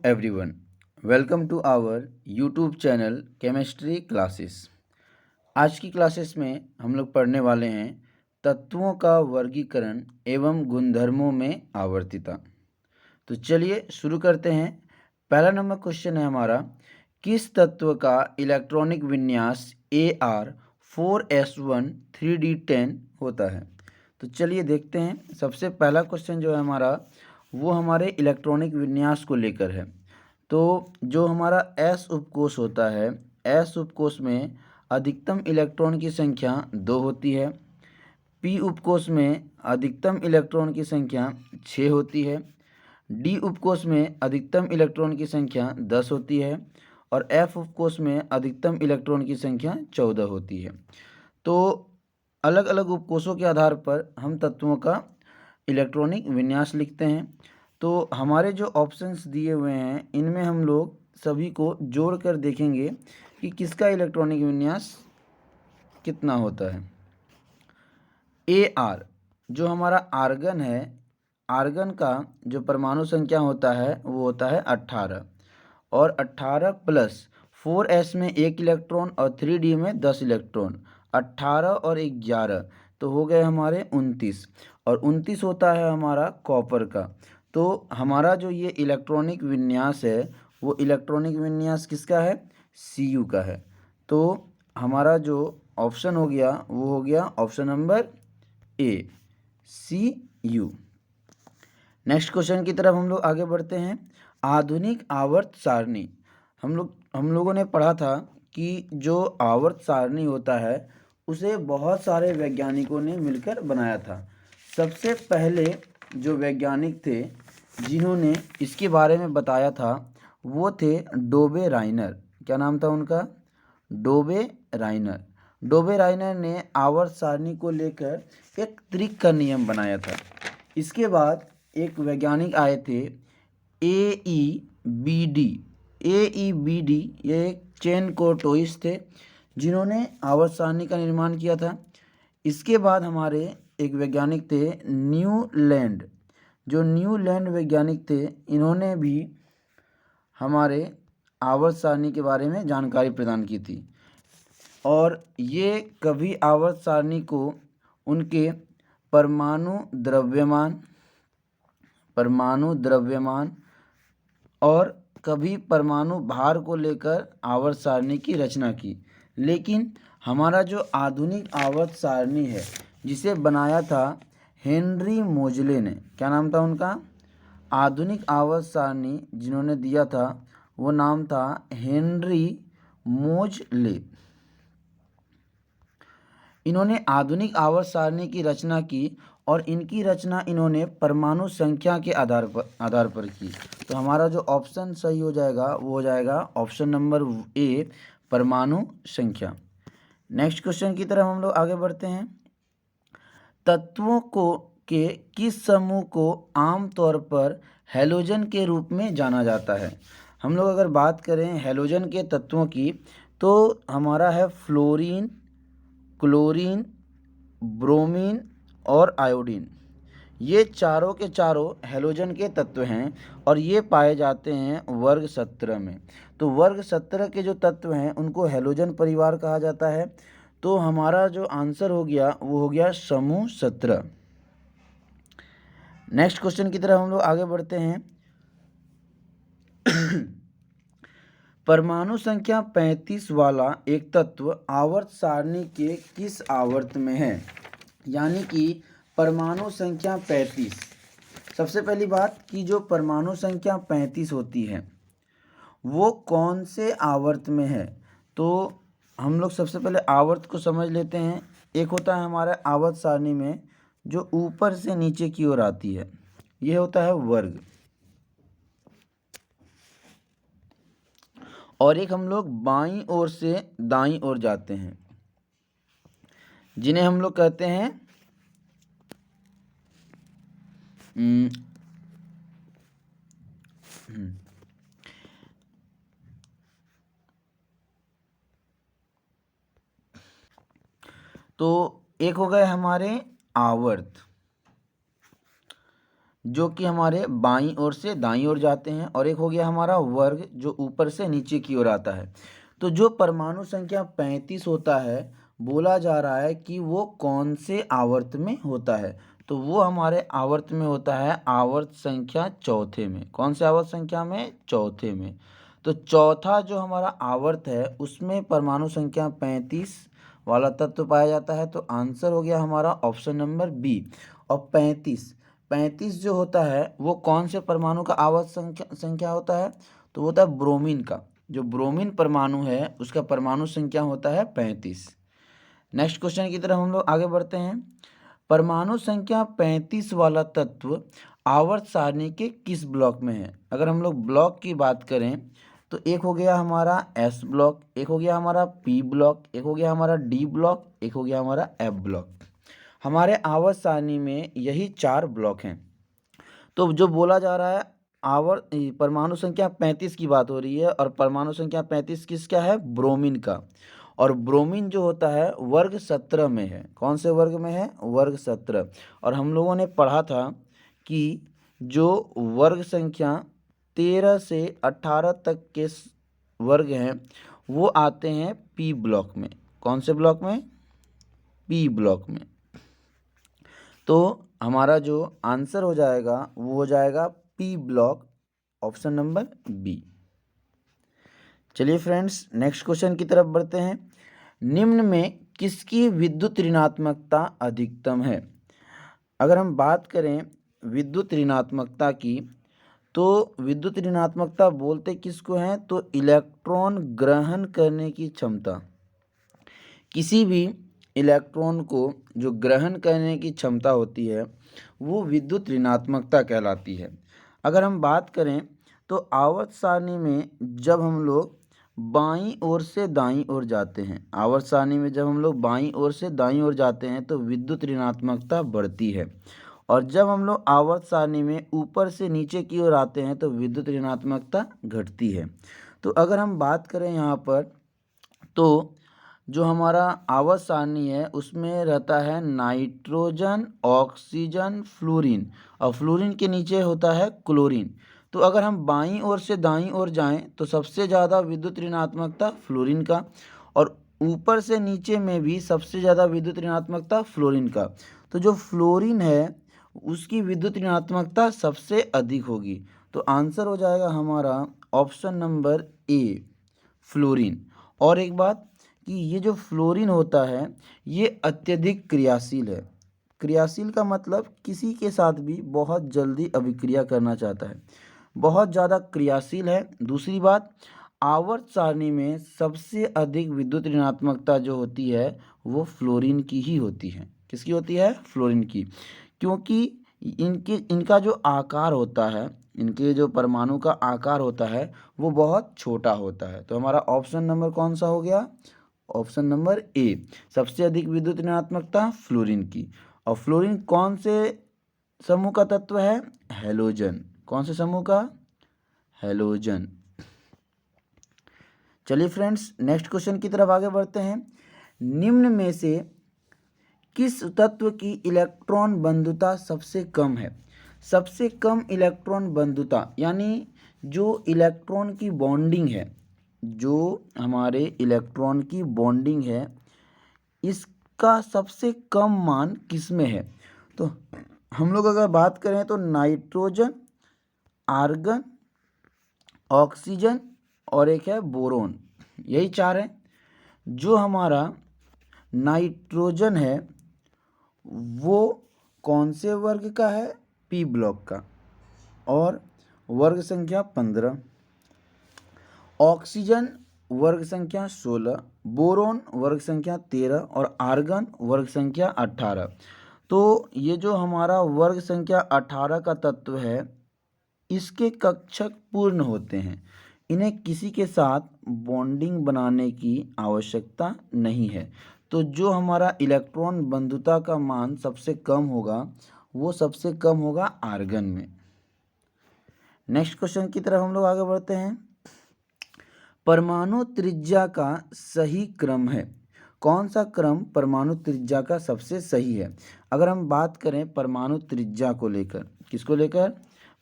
everyone. Welcome to our YouTube channel chemistry classes. आज की classes में हम लोग पढ़ने वाले हैं तत्वों का वर्गीकरण एवं गुणधर्मों में आवर्तिता। तो चलिए शुरू करते हैं। पहला नंबर क्वेश्चन है हमारा, किस तत्व का इलेक्ट्रॉनिक विन्यास Ar4s1 3d10 होता है। तो चलिए देखते हैं। सबसे पहला क्वेश्चन जो है हमारा वो हमारे इलेक्ट्रॉनिक विन्यास को लेकर है। तो जो हमारा S उपकोष होता है, S उपकोष में अधिकतम इलेक्ट्रॉन की संख्या 2 होती है। P उपकोष में अधिकतम इलेक्ट्रॉन की संख्या 6 होती है। D उपकोष में अधिकतम इलेक्ट्रॉन की संख्या 10 होती है और F उपकोष में अधिकतम इलेक्ट्रॉन की संख्या 14 होती है। तो अलग अलग उपकोषों के आधार पर हम तत्वों का इलेक्ट्रॉनिक विन्यास लिखते हैं। तो हमारे जो ऑप्शंस दिए हुए हैं इनमें हम लोग सभी को जोड़कर देखेंगे कि किसका इलेक्ट्रॉनिक विन्यास कितना होता है। Ar जो हमारा आर्गन है, आर्गन का जो परमाणु संख्या होता है वो होता है 18 और 18 प्लस 4s में 1 इलेक्ट्रॉन और 3d में 10 इलेक्ट्रॉन, 18 और 11 तो हो गए हमारे 29 और 29 होता है हमारा कॉपर का। तो हमारा जो ये इलेक्ट्रॉनिक विन्यास है वो इलेक्ट्रॉनिक विन्यास किसका है, Cu का है। तो हमारा जो ऑप्शन हो गया वो हो गया option number A, Cu। Next question की तरफ हम लोग आगे बढ़ते हैं। आधुनिक आवर्त सारणी। हम लोगों ने पढ़ा था कि जो आवर्त सारणी होता है उसे बहुत सारे वैज्ञानिकों ने मिलकर बनाया था। सबसे पहले जो वैज्ञानिक थे जिन्होंने इसके बारे में बताया था वो थे डोबे राइनर। क्या नाम था उनका, डोबे राइनर। डोबे राइनर ने आवर्त सारणी को लेकर एक त्रिक का नियम बनाया था। इसके बाद एक वैज्ञानिक आए थे AEBD। AEBD ये एक चेन कोर्टोइस थे जिन्होंने आवर्त सारणी का निर्माण किया था। इसके बाद हमारे एक वैज्ञानिक थे न्यूलैंड। जो न्यूलैंड वैज्ञानिक थे इन्होंने भी हमारे आवर्त सारणी के बारे में जानकारी प्रदान की थी और ये कभी आवर्त सारणी को उनके परमाणु द्रव्यमान और कभी परमाणु भार को लेकर आवर्त सारणी की रचना की। लेकिन हमारा जो आधुनिक आवर्त सारणी है जिसे बनाया था हेनरी मोजले ने, क्या नाम था उनका, आधुनिक आवर्त सारणी जिन्होंने दिया था वो नाम था हेनरी मोजले। इन्होंने आधुनिक आवर्त सारणी की रचना की और इनकी रचना इन्होंने परमाणु संख्या के आधार पर की। तो हमारा जो ऑप्शन सही हो जाएगा वो हो जाएगा ऑप्शन नंबर ए, परमाणु संख्या। नेक्स्ट क्वेश्चन की तरफ हम लोग आगे बढ़ते हैं। तत्वों को के किस समूह को आमतौर पर हैलोजन के रूप में जाना जाता है। हम लोग अगर बात करें हैलोजन के तत्वों की तो हमारा है फ्लोरीन, क्लोरीन, ब्रोमीन और आयोडीन। ये चारों के चारों हैलोजन के तत्व हैं और ये पाए जाते हैं वर्ग 17 में। तो वर्ग 17 के जो तत्व हैं उनको हैलोजन परिवार कहा जाता है। तो हमारा जो आंसर हो गया वो हो गया समूह 17। नेक्स्ट क्वेश्चन की तरफ हम लोग आगे बढ़ते हैं। परमाणु संख्या 35 वाला एक तत्व आवर्त सारणी के किस आवर्त में है। यानी कि परमाणु संख्या 35, सबसे पहली बात कि जो परमाणु संख्या 35 होती है वो कौन से आवर्त में है। तो हम लोग सबसे पहले आवर्त को समझ लेते हैं। एक होता है हमारा आवर्त सारणी में जो ऊपर से नीचे की ओर आती है, ये होता है वर्ग। और एक हम लोग बाईं ओर से दाईं ओर जाते हैं जिन्हें हम लोग कहते हैं तो एक हो गए हमारे आवर्त जो कि हमारे बाईं ओर से दाईं ओर जाते हैं, और एक हो गया हमारा वर्ग जो ऊपर से नीचे की ओर आता है। तो जो परमाणु संख्या 35 होता है, बोला जा रहा है कि वो कौन से आवर्त में होता है, तो वो हमारे आवर्त में होता है आवर्त संख्या चौथे में। कौन से आवर्त संख्या में? चौथे में। तो चौथा जो हमारा आवर्त है उसमें परमाणु संख्या 35 वाला तत्व पाया जाता है। तो आंसर हो गया हमारा ऑप्शन नंबर बी। और 35 जो होता है वो कौन से परमाणु का आवर्त संख्या होता है? तो वो होता है ब्रोमीन का। जो ब्रोमीन परमाणु है उसका परमाणु संख्या होता है 35। नेक्स्ट क्वेश्चन की तरफ हम लोग आगे बढ़ते हैं। परमाणु संख्या 35 वाला तत्व आवर्त सारणी के किस ब्लॉक में है? अगर हम लोग ब्लॉक की बात करें तो एक हो गया हमारा एस ब्लॉक, एक हो गया हमारा पी ब्लॉक, एक हो गया हमारा डी ब्लॉक, एक हो गया हमारा एफ ब्लॉक। हमारे आवर्त सारणी में यही 4 ब्लॉक हैं। तो जो बोला जा रहा है आवर्त परमाणु संख्या 35 की बात हो रही है, और परमाणु संख्या 35 किसका है? ब्रोमीन का। और ब्रोमीन जो होता है वर्ग 17 में है। कौन से वर्ग में है? वर्ग 17। और हम लोगों ने पढ़ा था कि जो वर्ग संख्या 13 से 18 तक के वर्ग हैं वो आते हैं पी ब्लॉक में। कौन से ब्लॉक में? पी ब्लॉक में। तो हमारा जो आंसर हो जाएगा वो हो जाएगा P block, option number B. चलिए फ्रेंड्स नेक्स्ट क्वेश्चन की तरफ बढ़ते हैं। निम्न में किसकी विद्युत ऋणात्मकता अधिकतम है? अगर हम बात करें विद्युत ऋणात्मकता की, तो विद्युत ऋणात्मकता बोलते किसको हैं? तो इलेक्ट्रॉन ग्रहण करने की क्षमता। किसी भी इलेक्ट्रॉन को जो ग्रहण करने की क्षमता होती है वो विद्युत ऋणात्मकता कहलाती है। अगर हम बात करें तो आवर्त सारणी में जब हम लोग बाईं ओर से दाईं ओर जाते हैं, आवर्त सारणी में जब हम लोग बाईं ओर से दाईं ओर जाते हैं तो विद्युत ऋणात्मकता बढ़ती है, और जब हम लोग आवर्त सारणी में ऊपर से नीचे की ओर आते हैं तो विद्युत ऋणात्मकता घटती है। तो अगर हम बात करें यहाँ पर, तो जो हमारा आवर्त सारणी है उसमें रहता है नाइट्रोजन, ऑक्सीजन, फ्लोरीन, और फ्लोरीन के नीचे होता है क्लोरीन। तो अगर हम बाईं ओर से दाईं ओर जाएं तो सबसे ज़्यादा विद्युत ऋणात्मकता फ्लोरीन का, और ऊपर से नीचे में भी सबसे ज़्यादा विद्युत ऋणात्मकता फ्लोरीन का। तो जो फ्लोरीन है उसकी विद्युत ऋणात्मकता सबसे अधिक होगी। तो आंसर हो जाएगा हमारा ऑप्शन नंबर ए, फ्लोरीन। और एक बात कि ये जो फ्लोरीन होता है ये अत्यधिक क्रियाशील है। क्रियाशील का मतलब किसी के साथ भी बहुत जल्दी अभिक्रिया करना चाहता है, बहुत ज़्यादा क्रियाशील है। दूसरी बात, आवर्त सारणी में सबसे अधिक विद्युत ऋणात्मकता जो होती है वो फ्लोरीन की ही होती है। किसकी होती है? फ्लोरीन की। क्योंकि इनका जो आकार होता है, इनके जो परमाणु का आकार होता है वो बहुत छोटा होता है। तो हमारा ऑप्शन नंबर कौन सा हो गया? ऑप्शन नंबर ए, सबसे अधिक विद्युत ऋणात्मकता फ्लोरीन की। और फ्लोरीन कौन से समूह का तत्व है? हैलोजन। कौन से समूह का? हैलोजन। चलिए फ्रेंड्स नेक्स्ट क्वेश्चन की तरफ आगे बढ़ते हैं। निम्न में से किस तत्व की इलेक्ट्रॉन बंधुता सबसे कम है? सबसे कम इलेक्ट्रॉन बंधुता यानी जो इलेक्ट्रॉन की बॉन्डिंग है, जो हमारे इलेक्ट्रॉन की बॉन्डिंग है इसका सबसे कम मान किस में है? तो हम लोग अगर बात करें तो नाइट्रोजन, आर्गन, ऑक्सीजन और एक है बोरोन, यही 4 हैं। जो हमारा नाइट्रोजन है वो कौन से वर्ग का है? पी ब्लॉक का, और वर्ग संख्या 15। ऑक्सीजन वर्ग संख्या 16, बोरोन वर्ग संख्या 13 और आर्गन वर्ग संख्या 18। तो ये जो हमारा वर्ग संख्या 18 का तत्व है इसके कक्षक पूर्ण होते हैं, इन्हें किसी के साथ बॉन्डिंग बनाने की आवश्यकता नहीं है। तो जो हमारा इलेक्ट्रॉन बंधुता का मान सबसे कम होगा वो सबसे कम होगा आर्गन में। नेक्स्ट क्वेश्चन की तरफ हम लोग आगे बढ़ते हैं। परमाणु त्रिज्या का सही क्रम है कौन सा क्रम परमाणु त्रिज्या का सबसे सही है? अगर हम बात करें परमाणु त्रिज्या को लेकर, किसको लेकर?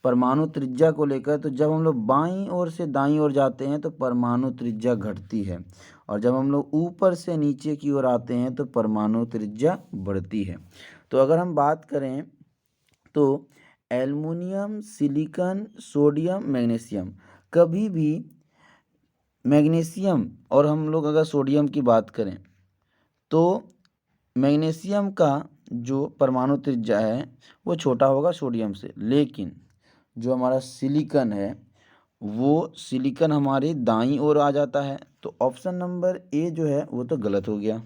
परमाणु त्रिज्या को लेकर, तो जब हम लोग बाईं ओर से दाईं ओर जाते हैं तो परमाणु त्रिज्या घटती है, और जब हम लोग ऊपर से नीचे की ओर आते हैं तो परमाणु त्रिज्या बढ़ती है। तो अगर हम बात करें तो एल्युमिनियम, सिलिकॉन, सोडियम, मैग्नीशियम, कभी भी मैग्नीशियम और हम लोग अगर सोडियम की बात करें तो मैग्नीशियम का जो परमाणु त्रिज्या है वो छोटा होगा सोडियम से, लेकिन जो हमारा सिलिकॉन है वो सिलिकॉन हमारी दाईं ओर आ जाता है। तो ऑप्शन नंबर ए जो है वो तो गलत हो गया।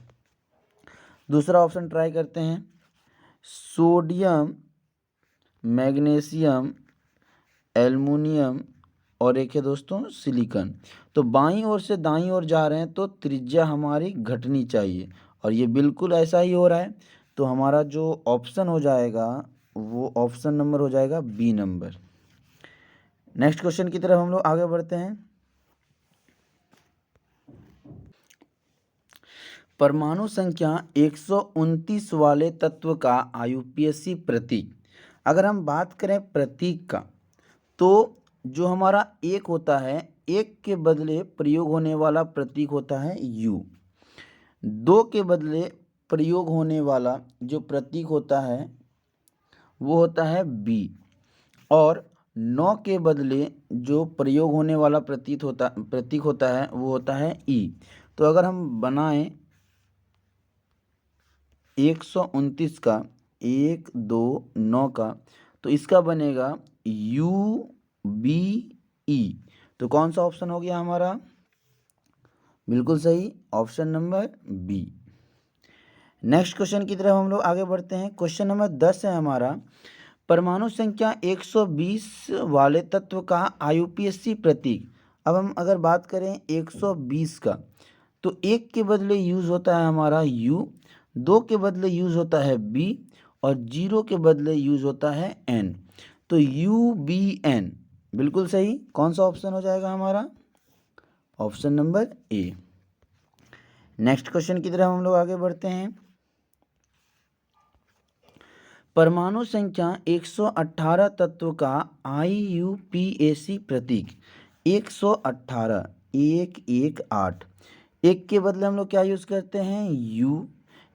दूसरा ऑप्शन ट्राई करते हैं, सोडियम, मैग्नीशियम, एल्युमिनियम और एक है दोस्तों सिलिकॉन। तो बाईं ओर से दाईं ओर जा रहे हैं तो त्रिज्या हमारी घटनी चाहिए, और ये बिल्कुल ऐसा ही हो रहा है। तो हमारा जो ऑप्शन हो जाएगा वो ऑप्शन नंबर हो जाएगा बी नंबर। नेक्स्ट क्वेश्चन की तरफ हम लोग आगे बढ़ते हैं। परमाणु संख्या 129 वाले तत्व का आयुपीएसी प्रतीक। अगर हम बात करें प्रतीक का, तो जो हमारा एक होता है, एक के बदले प्रयोग होने वाला प्रतीक होता है यू। दो के बदले प्रयोग होने वाला जो प्रतीक होता है वो होता है बी, और 9 के बदले जो प्रयोग होने वाला प्रतीक होता है वो होता है ई। तो अगर हम बनाएं 129 का, 1 2 9 का, तो इसका बनेगा यू बी ई। तो कौन सा ऑप्शन हो गया हमारा? बिल्कुल सही, option number B. Next question की तरफ हम लोग आगे बढ़ते हैं। क्वेश्चन नंबर 10 है हमारा, परमाणु संख्या 120 वाले तत्व का आयुपीएसी प्रतीक। अब हम अगर बात करें 120 का, तो एक के बदले यूज होता है हमारा यू, दो के बदले यूज होता है बी, और जीरो के बदले यूज होता है एन। तो यू बी एन बिल्कुल सही। कौन सा ऑप्शन हो जाएगा हमारा? Option number A. Next question की तरफ हम लोग आगे बढ़ते हैं। परमाणु संख्या 118 तत्व का आईयूपीएसी प्रतीक। 118, 118, एक के बदले हम लोग क्या यूज़ करते हैं? यू।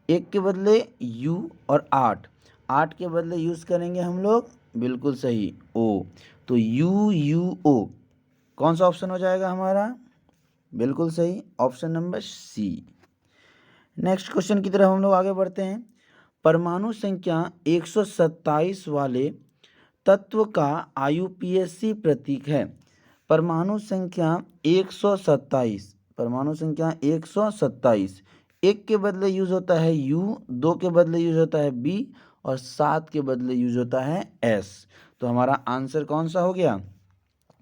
एक के बदले यू, और 8, 8 के बदले यूज़ करेंगे हम लोग, बिल्कुल सही, ओ। तो यू यू ओ, कौन सा ऑप्शन हो जाएगा हमारा? बिल्कुल सही, option number C. Next question की तरफ हम लोग आगे बढ़ते हैं। परमाणु संख्या 127 वाले तत्व का आयुपीएसी प्रतीक है। परमाणु संख्या 127, परमाणु संख्या 127, एक के बदले यूज होता है यू, दो के बदले यूज होता है बी, और 7 के बदले यूज होता है एस। तो हमारा आंसर कौन सा हो गया?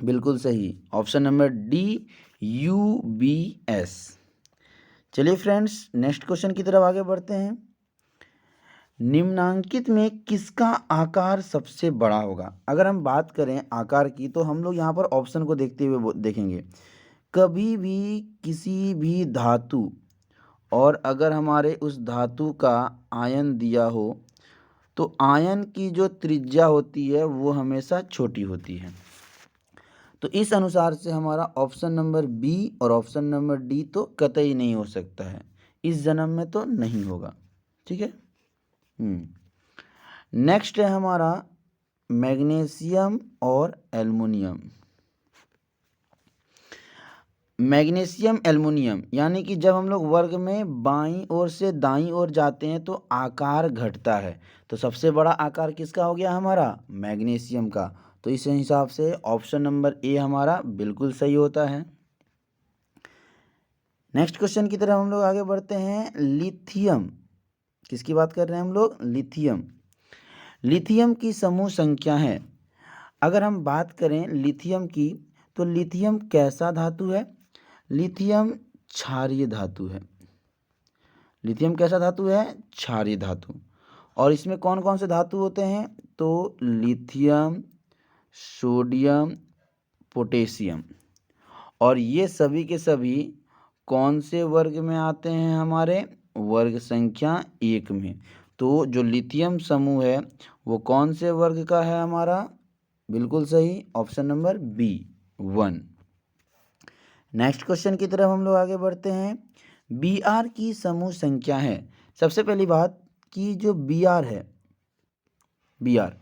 बिल्कुल सही, option number D, U B S. चलिए फ्रेंड्स, नेक्स्ट क्वेश्चन की तरफ आगे बढ़ते हैं। निम्नांकित में किसका आकार सबसे बड़ा होगा? अगर हम बात करें आकार की, तो हम लोग यहाँ पर ऑप्शन को देखते हुए देखेंगे। कभी भी किसी भी धातु, और अगर हमारे उस धातु का आयन दिया हो तो आयन की जो त्रिज्या होती है वो हमेशा छोटी होती है। तो इस अनुसार से हमारा ऑप्शन नंबर बी और ऑप्शन नंबर डी तो कतई नहीं हो सकता है, इस जन्म में तो नहीं होगा। ठीक है। नेक्स्ट है हमारा मैग्नीशियम और एल्युमिनियम। मैग्नीशियम एल्युमिनियम, यानी कि जब हम लोग वर्ग में बाईं ओर से दाईं ओर जाते हैं तो आकार घटता है। तो सबसे बड़ा आकार किसका हो गया हमारा? मैग्नीशियम का। तो इस हिसाब से ऑप्शन नंबर ए हमारा बिल्कुल सही होता है। नेक्स्ट क्वेश्चन की तरफ हम लोग आगे बढ़ते हैं। लिथियम, किसकी बात कर रहे हैं हम लोग? लिथियम। लिथियम की समूह संख्या है। अगर हम बात करें लिथियम की, तो लिथियम कैसा धातु है? लिथियम क्षारीय धातु है। लिथियम कैसा धातु है? क्षारीय धातु। और इसमें कौन कौन से धातु होते हैं? तो लिथियम, सोडियम, पोटेशियम, और ये सभी के सभी कौन से वर्ग में आते हैं हमारे? वर्ग संख्या 1 में। तो जो लिथियम समूह है वो कौन से वर्ग का है हमारा? बिल्कुल सही, option number B 1। Next question की तरफ हम लोग आगे बढ़ते हैं। बी आर की समूह संख्या है। सबसे पहली बात कि जो बी आर है, बी आर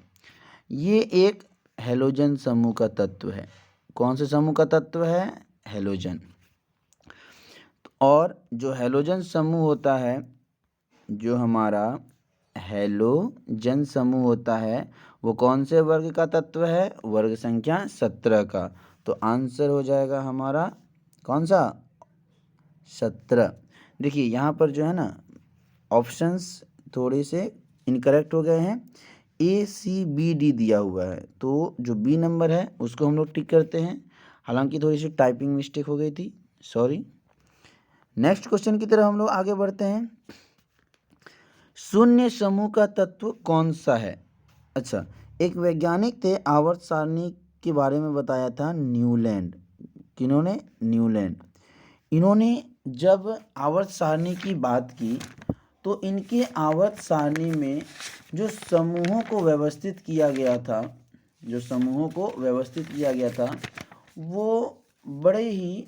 ये एक हेलोजन समूह का तत्व है। कौन से समूह का तत्व है? हेलोजन। और जो हेलोजन समूह होता है, जो हमारा हेलोजन समूह होता है वो कौन से वर्ग का तत्व है? वर्ग संख्या 17 का। तो आंसर हो जाएगा हमारा कौन सा? 17। देखिए यहाँ पर जो है ना ऑप्शंस थोड़े से इनकरेक्ट हो गए हैं। ए सी बी डी दिया हुआ है, तो जो बी नंबर है उसको हम लोग टिक करते हैं। हालांकि थोड़ी सी टाइपिंग मिस्टेक हो गई थी, सॉरी। नेक्स्ट क्वेश्चन की तरफ हम लोग आगे बढ़ते हैं। शून्य समूह का तत्व कौन सा है? अच्छा, एक वैज्ञानिक थे, आवर्त सारणी के बारे में बताया था न्यूलैंड। किन्होंने? न्यूलैंड। इन्होंने जब आवर्त सारणी की बात की तो इनके आवर्त सारणी में जो समूहों को व्यवस्थित किया गया था, जो समूहों को व्यवस्थित किया गया था वो बड़े ही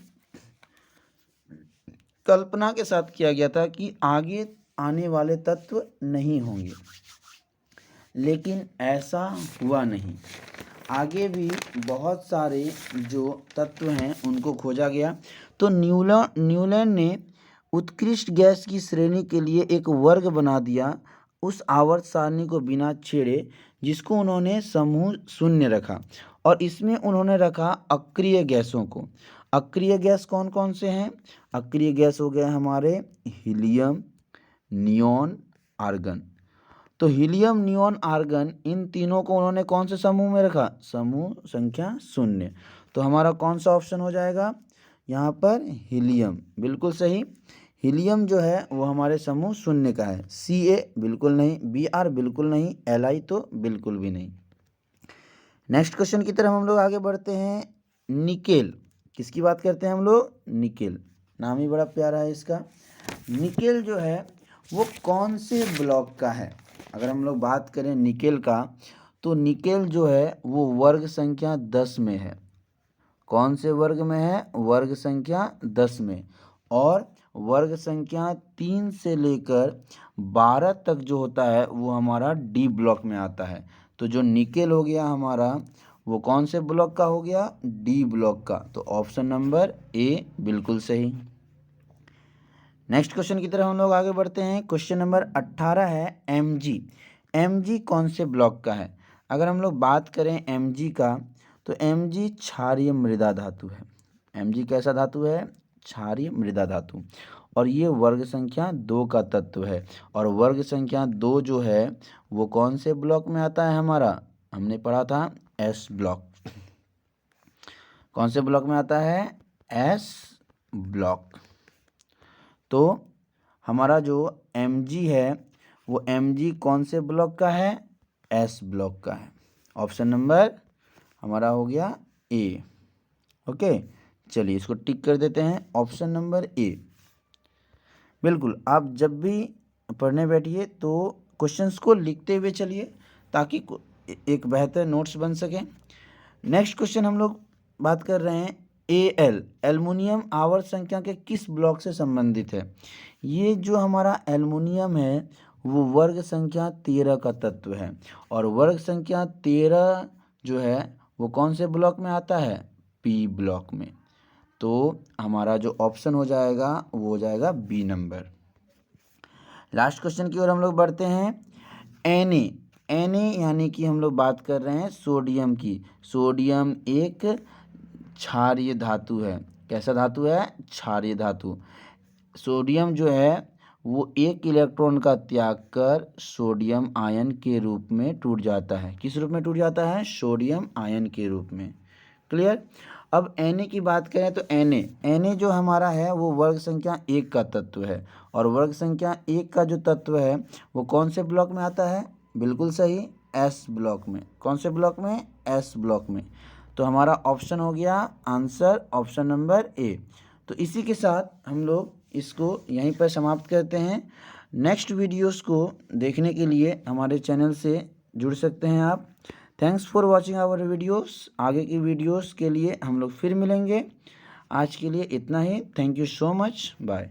कल्पना के साथ किया गया था कि आगे आने वाले तत्व नहीं होंगे, लेकिन ऐसा हुआ नहीं। आगे भी बहुत सारे जो तत्व हैं उनको खोजा गया। तो न्यूलैंड ने उत्कृष्ट गैस की श्रेणी के लिए एक वर्ग बना दिया उस आवर्त सारणी को बिना छेड़े, जिसको उन्होंने समूह शून्य रखा। और इसमें उन्होंने रखा अक्रिय गैसों को। अक्रिय गैस कौन कौन से हैं? अक्रिय गैस हो गए हमारे हीलियम, नियॉन, आर्गन। तो हीलियम, नियॉन, आर्गन, इन तीनों को उन्होंने कौन से समूह में रखा? समूह संख्या 0। तो हमारा कौन सा ऑप्शन हो जाएगा यहाँ पर? हीलियम, बिल्कुल सही। हीलियम जो है वो हमारे समूह 0 का है। Ca बिल्कुल नहीं, Br बिल्कुल नहीं, Li तो बिल्कुल भी नहीं। नेक्स्ट क्वेश्चन की तरफ हम लोग आगे बढ़ते हैं। निकेल, किसकी बात करते हैं हम लोग? निकेल, नाम ही बड़ा प्यारा है इसका। निकेल जो है वो कौन से ब्लॉक का है? अगर हम लोग बात करें निकेल का, तो निकेल जो है वो वर्ग संख्या 10 में है। कौन से वर्ग में है? वर्ग संख्या 10 में। और वर्ग संख्या 3 से लेकर 12 तक जो होता है वो हमारा डी ब्लॉक में आता है। तो जो निकेल हो गया हमारा वो कौन से ब्लॉक का हो गया? डी ब्लॉक का। तो ऑप्शन नंबर ए बिल्कुल सही। नेक्स्ट क्वेश्चन की तरफ हम लोग आगे बढ़ते हैं। क्वेश्चन नंबर 18 है Mg। Mg कौन से ब्लॉक का है? अगर हम लोग बात करें Mg का, तो Mg क्षारीय मृदा धातु है। Mg कैसा धातु है? क्षारीय मृदा धातु। और ये वर्ग संख्या 2 का तत्व है। और वर्ग संख्या 2 जो है वो कौन से ब्लॉक में आता है हमारा? हमने पढ़ा था S ब्लॉक। कौन से ब्लॉक में आता है? S block. तो हमारा जो Mg है वो Mg कौन से ब्लॉक का है? S ब्लॉक का है। ऑप्शन नंबर हमारा हो गया ए। ओके, चलिए इसको टिक कर देते हैं, ऑप्शन नंबर ए। बिल्कुल, आप जब भी पढ़ने बैठिए तो क्वेश्चंस को लिखते हुए चलिए ताकि एक बेहतर नोट्स बन सके। नेक्स्ट क्वेश्चन हम लोग बात कर रहे हैं एल, एल्युमिनियम आवर्त संख्या के किस ब्लॉक से संबंधित है? ये जो हमारा एल्युमिनियम है वो वर्ग संख्या 13 का तत्व है। और वर्ग संख्या 13 जो है वो कौन से ब्लॉक में आता है? पी ब्लॉक में। तो हमारा जो ऑप्शन हो जाएगा वो हो जाएगा बी नंबर। लास्ट क्वेश्चन की ओर हम लोग बढ़ते हैं। Na यानी कि हम लोग बात कर रहे हैं सोडियम की। सोडियम एक क्षारीय धातु है। कैसा धातु है? क्षारीय धातु। सोडियम जो है वो एक इलेक्ट्रॉन का त्याग कर सोडियम आयन के रूप में टूट जाता है। किस रूप में टूट जाता है? सोडियम आयन के रूप में। क्लियर? अब Na की बात करें तो Na जो हमारा है वो वर्ग संख्या 1 का तत्व है। और वर्ग संख्या 1 का जो तत्व है वो कौन से ब्लॉक में आता है? बिल्कुल सही, S ब्लॉक में। कौन से ब्लॉक में? S ब्लॉक में। तो हमारा ऑप्शन हो गया आंसर ऑप्शन नंबर ए। तो इसी के साथ हम लोग इसको यहीं पर समाप्त करते हैं। नेक्स्ट वीडियोस को देखने के लिए हमारे चैनल से जुड़ सकते हैं आप। Thanks for watching our videos. आगे की वीडियोस के लिए हम लोग फिर मिलेंगे। आज के लिए इतना ही। Thank you so much. Bye.